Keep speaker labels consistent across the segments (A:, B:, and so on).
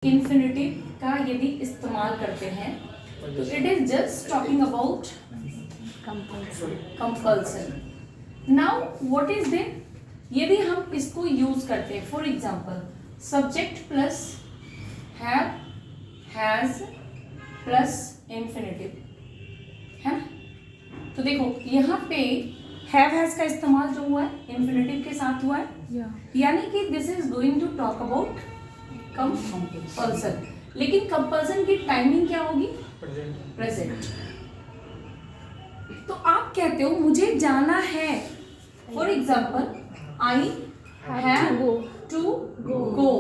A: Infinitive का यदि इस्तेमाल करते हैं तो it is just talking about compulsion. Now what is there, यदि हम इसको यूज करते हैं for example subject plus have has plus infinitive है ना, तो देखो यहाँ पे हैव हैज का इस्तेमाल जो हुआ है इन्फिनिटिव के साथ हुआ है, यानी कि this is going to talk about compulsion. लेकिन कंपल्सन की टाइमिंग क्या होगी? प्रेजेंट. तो आप कहते हो मुझे जाना है, for example I have to go.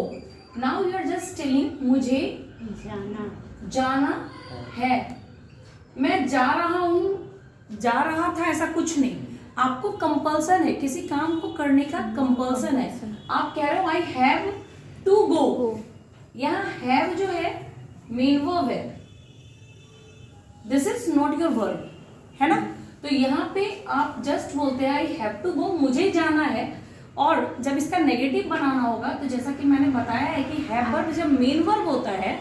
A: Now you are just telling मुझे जाना है, मैं जा रहा हूं, जा रहा था, ऐसा कुछ नहीं. आपको कंपल्सन है, किसी काम को करने का कंपल्सन है. आप कह रहे हो आई हैव टू गो. यहाँ हैव जो है मेन वर्ब है, this is not your verb, है ना. तो यहाँ पे आप जस्ट बोलते हैं आई हैव टू गो, मुझे जाना है. और जब इसका नेगेटिव बनाना होगा तो जैसा कि मैंने बताया है कि हैव वर्ब जब मेन वर्ब होता है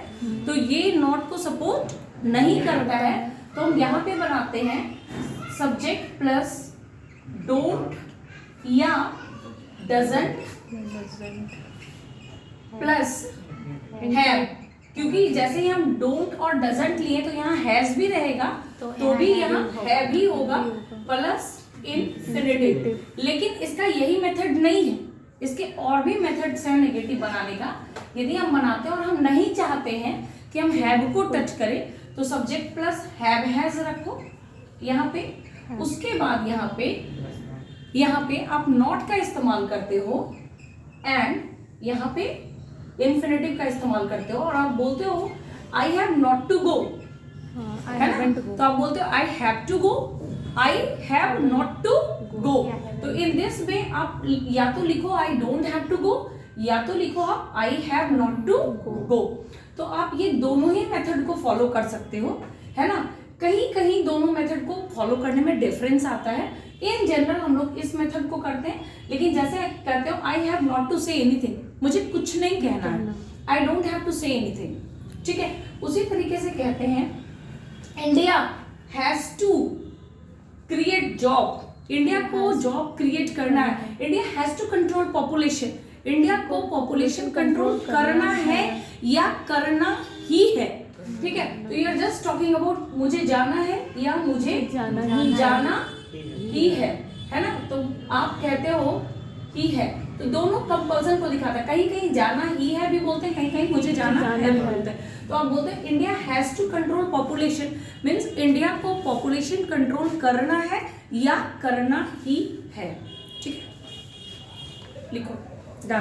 A: तो ये नॉट को सपोर्ट नहीं करता है. तो हम यहाँ पे बनाते हैं सब्जेक्ट प्लस डोंट या डजंट प्लस हैव. क्योंकि जैसे ही हम डोंट और डजंट लिए तो यहाँ हैज भी रहेगा तो भी यहाँ हैव ही होगा प्लस इन्फिनिटिव. लेकिन इसका यही मेथड नहीं है, इसके और भी मेथड्स हैं नेगेटिव बनाने का. यदि हम बनाते हैं और हम नहीं चाहते हैं कि हम हैव को टच करें तो सब्जेक्ट प्लस हैव हैज रखो यहाँ पे. उसके बाद यहाँ पे आप नॉट का इस्तेमाल करते हो एंड यहाँ पे इन्फिनिटिव का इस्तेमाल करते हो और आप बोलते हो I have not to go, है ना. तो आप बोलते हो I have to go, I have not to go. तो इन दिस वे आप या तो लिखो I don't have to go या तो लिखो आप I have not to go. तो आप ये दोनों ही मेथड को फॉलो कर सकते हो, है ना. कहीं कहीं दोनों मेथड को फॉलो करने में डिफरेंस आता है. इन जनरल हम लोग इस मेथड को करते हैं, लेकिन जैसे कहते हो I have not to say anything, मुझे कुछ नहीं कहना है, I don't have to say anything, ठीक है. उसी तरीके से कहते हैं India has to create job, India को जॉब क्रिएट करना है. India has to control population, India को पॉपुलेशन कंट्रोल करना है या करना ही है, ठीक है. तो you are just talking about मुझे जाना है या मुझे जाना ही है ना. तो आप कहते हो ही है, तो दोनों कंपल्सन को दिखाता है. कहीं कहीं जाना ही है भी बोलते हैं, कहीं कहीं मुझे जाना है भी बोलते हैं. तो आप बोलते हैं India has to control population, means India को पॉपुलेशन कंट्रोल करना है या करना ही है, ठीक है. लिखो.